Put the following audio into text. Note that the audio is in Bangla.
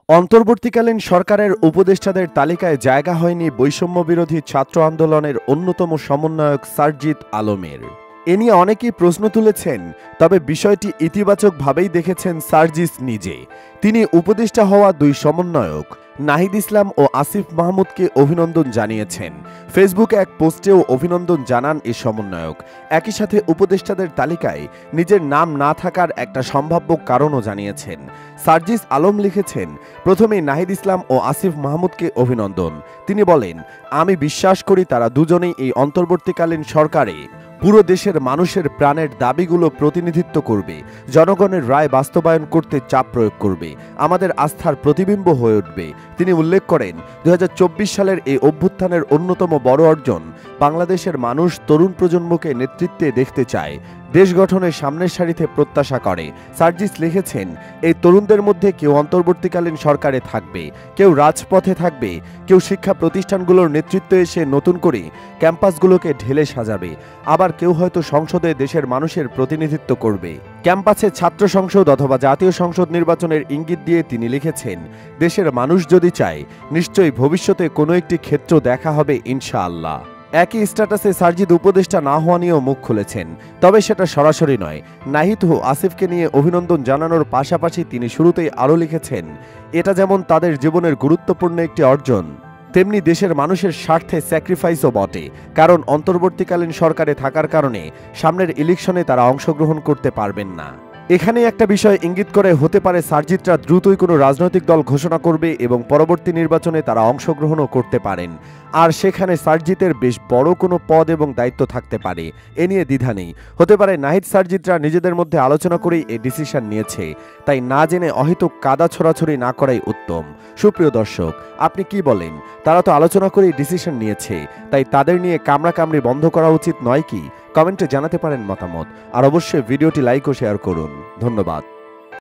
অন্তর্বর্তীকালীন সরকারের উপদেষ্টাদের তালিকায় জায়গা হয়নি বৈষম্য বিরোধী ছাত্র আন্দোলনের অন্যতম সমন্বয়ক সারজিদ আলমের। এ নিয়ে অনেকেই প্রশ্ন তুলেছেন, তবে বিষয়টি ইতিবাচকভাবেই দেখেছেন সার্জিস নিজে। তিনি উপদেষ্টা হওয়া দুই সমন্বয়ক নাহিদ ইসলাম ও আসিফ মাহমুদকে অভিনন্দন জানিয়েছেন। ফেসবুকে এক পোস্টেও অভিনন্দন জানান এই সমন্বয়ক। একই সাথে উপদেষ্টাদের তালিকায় নিজের নাম না থাকার একটা সম্ভাব্য কারণও জানিয়েছেন। সার্জিস আলম লিখেছেন, প্রথমেই নাহিদ ইসলাম ও আসিফ মাহমুদকে অভিনন্দন। তিনি বলেন, আমি বিশ্বাস করি তারা দুজনেই এই অন্তর্বর্তীকালীন সরকারে পুরো দেশের মানুষের প্রাণের দাবিগুলো প্রতিনিধিত্ব করবে, জনগণের রায় বাস্তবায়ন করতে চাপ প্রয়োগ করবে, আমাদের আস্থার প্রতিবিম্ব হয়ে উঠবে। তিনি উল্লেখ করেন, ২০২৪ সালের এই অভ্যুত্থানের অন্যতম বড় অর্জন বাংলাদেশের মানুষ তরুণ প্রজন্মকে নেতৃত্বে দেখতে চায়, দেশ গঠনের সামনের সারিতে প্রত্যাশা করে। সার্জিস লিখেছেন, এই তরুণদের মধ্যে কেউ অন্তর্বর্তীকালীন সরকারে থাকবে, কেউ রাজপথে থাকবে, কেউ শিক্ষা প্রতিষ্ঠানগুলোর নেতৃত্বে এসে নতুন করে ক্যাম্পাসগুলোকে ঢেলে সাজাবে, আবার কেউ হয়তো সংসদে দেশের মানুষের প্রতিনিধিত্ব করবে। ক্যাম্পাসে ছাত্র সংসদ অথবা জাতীয় সংসদ নির্বাচনের ইঙ্গিত দিয়ে তিনি লিখেছেন, দেশের মানুষ যদি চায়, নিশ্চয়ই ভবিষ্যতে কোনো একটি ক্ষেত্র দেখা হবে ইনশাআল্লাহ। একই স্ট্যাটাসে সার্জিদ উপদেষ্টা না হওয়া নিয়েও মুখ খুলেছেন, তবে সেটা সরাসরি নয়। নাহিদ ও আসিফকে নিয়ে অভিনন্দন জানানোর পাশাপাশি তিনি শুরুতেই আরও লিখেছেন, এটা যেমন তাদের জীবনের গুরুত্বপূর্ণ একটি অর্জন, তেমনি দেশের মানুষের স্বার্থে স্যাক্রিফাইসও বটে, কারণ অন্তর্বর্তীকালীন সরকারে থাকার কারণে সামনের ইলেকশনে তারা অংশগ্রহণ করতে পারবেন না। এখানে একটা বিষয় ইঙ্গিত করে, হতে পারে সার্জিদরা দ্রুতই কোনো রাজনৈতিক দল ঘোষণা করবে এবং পরবর্তী নির্বাচনে তারা অংশগ্রহণও করতে পারেন, আর সেখানে সার্জিদের বেশ বড় কোনো পদ এবং দায়িত্ব থাকতে পারে। এ নিয়ে দ্বিধা নেই। হতে পারে নাহিদ সার্জিদরা নিজেদের মধ্যে আলোচনা করেই এই ডিসিশন নিয়েছে, তাই না জেনে অহেতুক কাদা ছড়াছড়ি না করাই উত্তম। সুপ্রিয় দর্শক, আপনি কি বলেন? তারা তো আলোচনা করেই ডিসিশন নিয়েছে, তাই তাদের নিয়ে কামড়াকামড়ি বন্ধ করা উচিত নয় কি? কমেন্টে জানাতে পারেন মতামত, আর অবশ্যই ভিডিওটি লাইক ও শেয়ার করুন। ধন্যবাদ।